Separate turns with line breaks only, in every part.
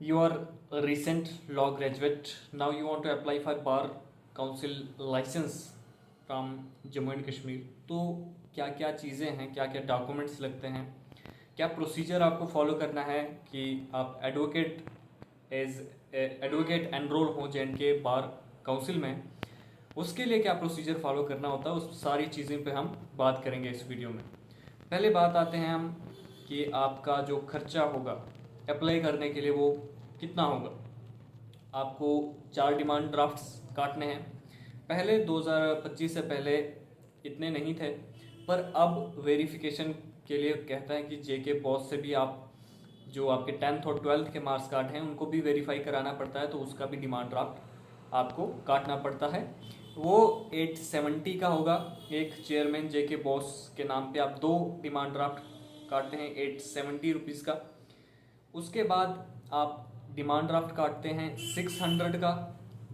You are a recent law graduate. Now you want to apply for bar council license from Jammu and Kashmir. तो क्या क्या चीज़ें हैं, क्या क्या डॉक्यूमेंट्स लगते हैं, क्या प्रोसीजर आपको फॉलो करना है कि आप एडवोकेट एनरोल हो जे बार काउंसिल में, उसके लिए क्या प्रोसीजर फॉलो करना होता है, उस सारी चीज़ें पे हम बात करेंगे इस वीडियो में. पहले बात आते हैं हम कि आपका जो खर्चा होगा अप्लाई करने के लिए वो कितना होगा. आपको 4 डिमांड ड्राफ्ट्स काटने हैं. पहले 2025 से पहले इतने नहीं थे, पर अब वेरिफिकेशन के लिए कहता है कि जेके बॉस से भी आप जो आपके 10th और 12th के मार्क्स कार्ड हैं उनको भी वेरीफाई कराना पड़ता है, तो उसका भी डिमांड ड्राफ्ट आपको काटना पड़ता है. वो 870 का होगा. एक चेयरमैन जेके बॉस के नाम पे आप 2 डिमांड ड्राफ्ट काटते हैं 870 रुपीज़ का. उसके बाद आप डिमांड ड्राफ्ट काटते हैं 600 का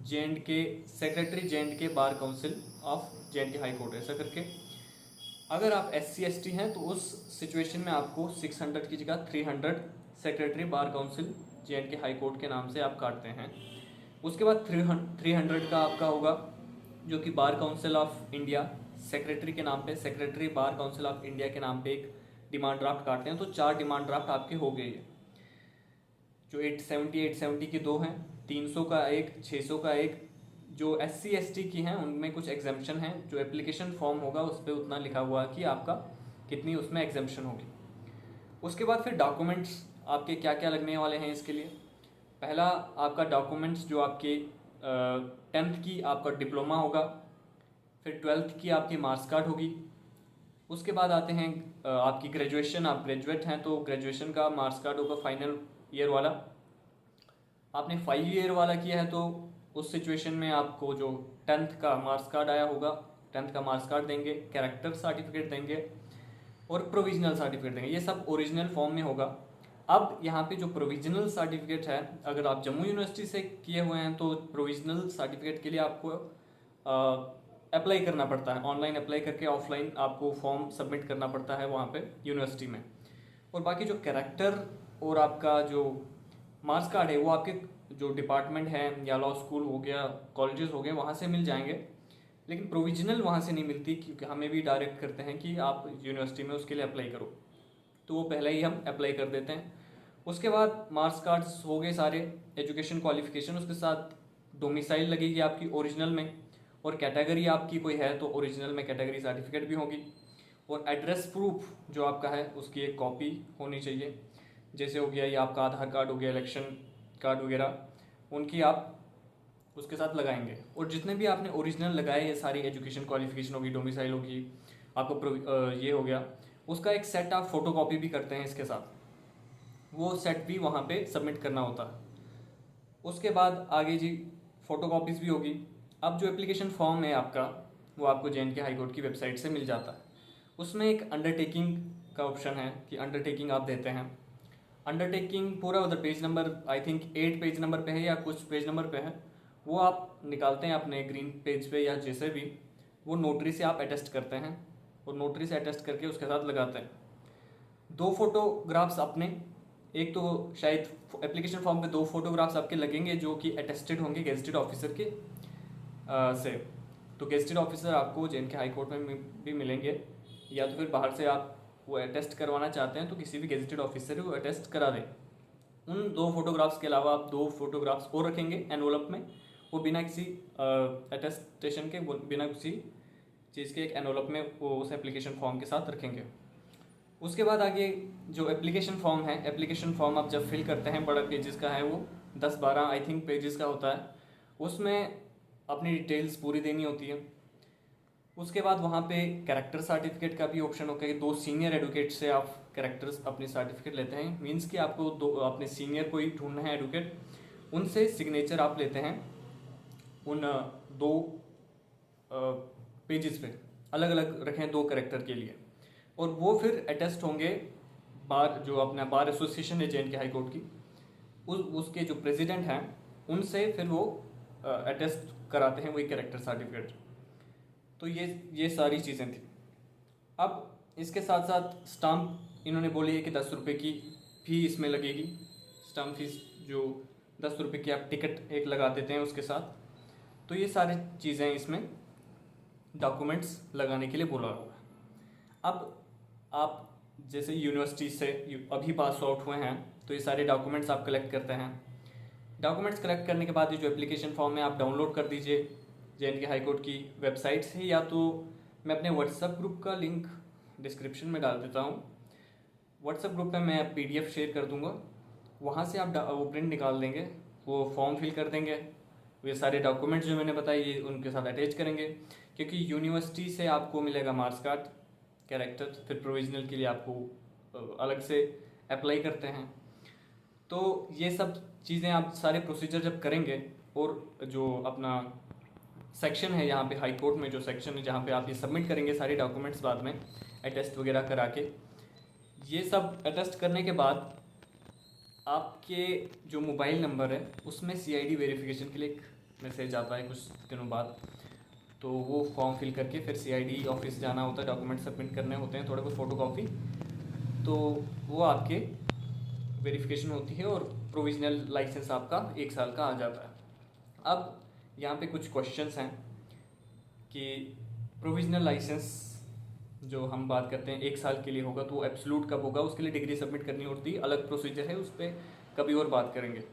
the secretary the bar council of the high court, ऐसा करके. अगर आप SC/ST हैं तो उस सिचुएशन में आपको 600 की जगह 300 सेक्रेटरी बार काउंसिल जे हाई कोर्ट के नाम से आप काटते हैं. उसके बाद 300 का आपका होगा जो कि बार काउंसिल ऑफ इंडिया सेक्रेटरी के नाम पे, secretary bar council of India के नाम पे एक डिमांड ड्राफ्ट काटते हैं. तो 4 डिमांड ड्राफ्ट आपके हो गए. जो 870 की 2 हैं, 300 का एक, 600 का एक. जो SC/ST की हैं उनमें कुछ एग्जाम्पशन हैं. जो एप्लीकेशन फॉर्म होगा उस पर उतना लिखा हुआ है कि आपका कितनी उसमें एग्जाम्पशन होगी. उसके बाद फिर डॉक्यूमेंट्स आपके क्या क्या लगने वाले हैं इसके लिए. पहला आपका डॉक्यूमेंट्स जो आपके 10th की आपका डिप्लोमा होगा, फिर 12th की आपकी मार्क्स कार्ड होगी. उसके बाद आते हैं आपकी ग्रेजुएशन. आप ग्रेजुएट हैं तो ग्रेजुएशन का मार्क्स कार्ड होगा फाइनल ईयर वाला. आपने 5 ईयर वाला किया है तो उस सिचुएशन में आपको जो 10th का मार्क्स कार्ड आया होगा, 10th का मार्क्स कार्ड देंगे, कैरेक्टर सर्टिफिकेट देंगे और प्रोविजनल सर्टिफिकेट देंगे. ये सब ओरिजिनल फॉर्म में होगा. अब यहाँ पे जो प्रोविजनल सर्टिफिकेट है, अगर आप जम्मू यूनिवर्सिटी से किए हुए हैं तो प्रोविजनल सर्टिफिकेट के लिए आपको अप्लाई करना पड़ता है. ऑनलाइन अप्लाई करके ऑफलाइन आपको फॉर्म सबमिट करना पड़ता है वहाँ पे यूनिवर्सिटी में. और बाकी जो कैरेक्टर और आपका जो मार्क्स कार्ड है वो आपके जो डिपार्टमेंट है या लॉ स्कूल हो गया, कॉलेजेस हो गए, वहाँ से मिल जाएंगे. लेकिन प्रोविजनल वहाँ से नहीं मिलती क्योंकि हमें भी डायरेक्ट करते हैं कि आप यूनिवर्सिटी में उसके लिए अप्लाई करो, तो वो पहले ही हम अप्लाई कर देते हैं. उसके बाद मार्क्स कार्ड्स हो गए सारे, एजुकेशन क्वालिफिकेशन, उसके साथ डोमिसाइल लगेगी आपकी ओरिजिनल में, और कैटेगरी आपकी कोई है तो ओरिजिनल में कैटेगरी सर्टिफिकेट भी होगी. और एड्रेस प्रूफ जो आपका है उसकी एक कॉपी होनी चाहिए. जैसे हो गया ये आपका आधार कार्ड हो गया, इलेक्शन कार्ड वगैरह, उनकी आप उसके साथ लगाएंगे. और जितने भी आपने ओरिजिनल लगाए, ये सारी एजुकेशन क्वालिफिकेशन होगी, डोमिसाइल होगी, आपको ये हो गया, उसका एक सेट आप फोटो कॉपी भी करते हैं इसके साथ. वो सेट भी वहाँ पे सबमिट करना होता है. उसके बाद आगे जी फोटो कॉपीज़ भी होगी. अब जो एप्लीकेशन फॉर्म है आपका वो आपको जे हाई कोर्ट की वेबसाइट से मिल जाता है. उसमें एक अंडरटेकिंग का ऑप्शन है कि अंडरटेकिंग आप देते हैं. अंडरटेकिंग पूरा उधर page number I think 8 page number पे है या कुछ पेज नंबर पे है, वो आप निकालते हैं अपने ग्रीन पेज पे या जैसे भी, वो नोटरी से आप अटेस्ट करते हैं और नोटरी से अटेस्ट करके उसके साथ लगाते हैं. 2 फोटोग्राफ्स अपने, एक तो शायद एप्लीकेशन फॉर्म पे 2 फोटोग्राफ्स आपके लगेंगे जो कि अटेस्टेड होंगे गेजेटेड ऑफिसर के से. तो गेजेटेड ऑफिसर आपको जे हाई कोर्ट में भी मिलेंगे, या तो फिर बाहर से आप वो अटेस्ट करवाना चाहते हैं तो किसी भी गेजेटेड ऑफिसर को अटेस्ट करा दें. उन 2 फोटोग्राफ्स के अलावा आप 2 फोटोग्राफ्स और रखेंगे एनवलप में, वो बिना किसी अटेस्टेशन के, बिना किसी चीज़ के एक एनवलप में वो उस एप्लीकेशन फॉर्म के साथ रखेंगे. उसके बाद आगे जो एप्लीकेशन फॉर्म है, एप्लीकेशन फॉर्म आप जब फिल करते हैं, बड़ा पेजेस का है वो, 10-12 आई थिंक पेजेस का होता है. उसमें अपनी डिटेल्स पूरी देनी होती है. उसके बाद वहाँ पे कैरेक्टर सर्टिफिकेट का भी ऑप्शन होता है कि 2 सीनियर एडवोकेट से आप कैरेक्टर्स अपनी सर्टिफिकेट लेते हैं. मींस कि आपको 2 अपने सीनियर कोई ढूंढना है एडवोकेट, उनसे सिग्नेचर आप लेते हैं उन 2 पेजेस पे, अलग अलग रखें 2 कैरेक्टर के लिए. और वो फिर अटेस्ट होंगे बार, जो अपना बार एसोसिएशन है जे हाई कोर्ट की, उसके जो प्रेसिडेंट हैं उनसे फिर वो अटेस्ट कराते हैं वही कैरेक्टर सर्टिफिकेट. तो ये सारी चीज़ें थी. अब इसके साथ साथ स्टाम्प इन्होंने बोली है कि 10 रुपये की फी इसमें लगेगी, स्टाम्प फीस जो 10 रुपये की आप टिकट एक लगा देते हैं उसके साथ। तो ये सारी चीज़ें इसमें डॉक्यूमेंट्स लगाने के लिए बोला हुआ है। अब आप जैसे यूनिवर्सिटी से अभी पास आउट हुए हैं तो ये सारे डॉक्यूमेंट्स आप कलेक्ट करते हैं। डॉक्यूमेंट्स कलेक्ट करने के बाद ये जो एप्लीकेशन फॉर्म है आप डाउनलोड कर दीजिए जे.एन.के हाई कोर्ट की वेबसाइट से, या तो मैं अपने व्हाट्सएप ग्रुप का लिंक डिस्क्रिप्शन में डाल देता हूँ। व्हाट्सएप ग्रुप में मैं PDF शेयर कर दूँगा, वहाँ से आप वो प्रिंट निकाल देंगे, वो फॉर्म फिल कर देंगे, ये सारे डॉक्यूमेंट्स जो मैंने बताए ये उनके साथ अटैच करेंगे, क्योंकि यूनिवर्सिटी से आपको मिलेगा मार्क्स कार्ड, कैरेक्टर, फिर प्रोविजनल के लिए आपको अलग से अप्लाई करते हैं। तो ये सब चीज़ें आप सारे प्रोसीजर जब करेंगे, और जो अपना सेक्शन है यहाँ पे हाई कोर्ट में जो सेक्शन है जहाँ पे आप ये सबमिट करेंगे सारे डॉक्यूमेंट्स बाद में अटेस्ट वगैरह करा के, ये सब अटेस्ट करने के बाद आपके जो मोबाइल नंबर है उसमें CID वेरिफिकेशन के लिए एक मैसेज आता है कुछ दिनों बाद। तो वो फॉर्म फिल करके फिर CID ऑफिस जाना होता है, डॉक्यूमेंट सबमिट करने होते हैं, थोड़े बहुत फ़ोटोकॉपी, तो वो आपके वेरिफिकेशन होती है और प्रोविजनल लाइसेंस आपका 1 साल का आ जाता है। अब यहाँ पे कुछ क्वेश्चंस हैं कि प्रोविजनल लाइसेंस जो हम बात करते हैं 1 साल के लिए होगा, तो वो एब्सोल्यूट कब होगा, उसके लिए डिग्री सबमिट करनी होती है, अलग प्रोसीजर है, उस पर कभी और बात करेंगे।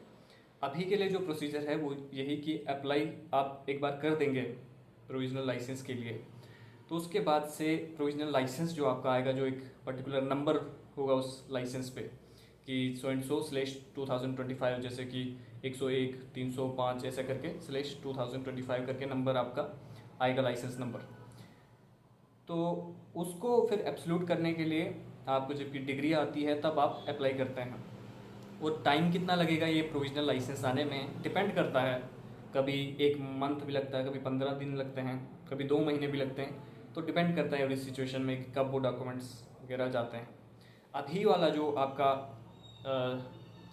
अभी के लिए जो प्रोसीजर है वो यही कि अप्लाई आप एक बार कर देंगे प्रोविजनल लाइसेंस के लिए, तो उसके बाद से प्रोविजनल लाइसेंस जो आपका आएगा, जो एक पर्टिकुलर नंबर होगा उस लाइसेंस पे कि so&so/2025, जैसे कि 101, 305 ऐसा करके /2025 करके नंबर आपका आएगा, लाइसेंस नंबर। तो उसको फिर एब्सोल्यूट करने के लिए आपको जबकि डिग्री आती है तब आप अप्लाई करते हैं। और टाइम कितना लगेगा ये प्रोविजनल लाइसेंस आने में डिपेंड करता है, कभी 1 मंथ भी लगता है, कभी 15 दिन लगते हैं, कभी 2 महीने भी लगते हैं, तो डिपेंड करता है एवरी सिचुएशन में कि कब वो डॉक्यूमेंट्स वगैरह जाते हैं। अभी वाला जो आपका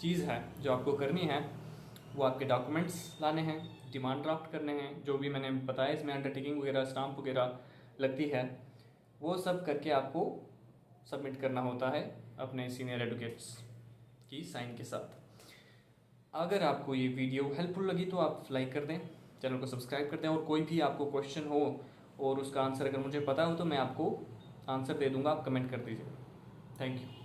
चीज़ है जो आपको करनी है वो आपके डॉक्यूमेंट्स लाने हैं, डिमांड ड्राफ्ट करने हैं, जो भी मैंने बताया इसमें अंडरटेकिंग वगैरह स्टाम्प वगैरह लगती है, वो सब करके आपको सबमिट करना होता है अपने सीनियर एडवोकेट्स की साइन के साथ। अगर आपको ये वीडियो हेल्पफुल लगी तो आप लाइक कर दें, चैनल को सब्सक्राइब कर दें, और कोई भी आपको क्वेश्चन हो और उसका आंसर अगर मुझे पता हो तो मैं आपको आंसर दे दूंगा, आप कमेंट कर दीजिए। Thank you.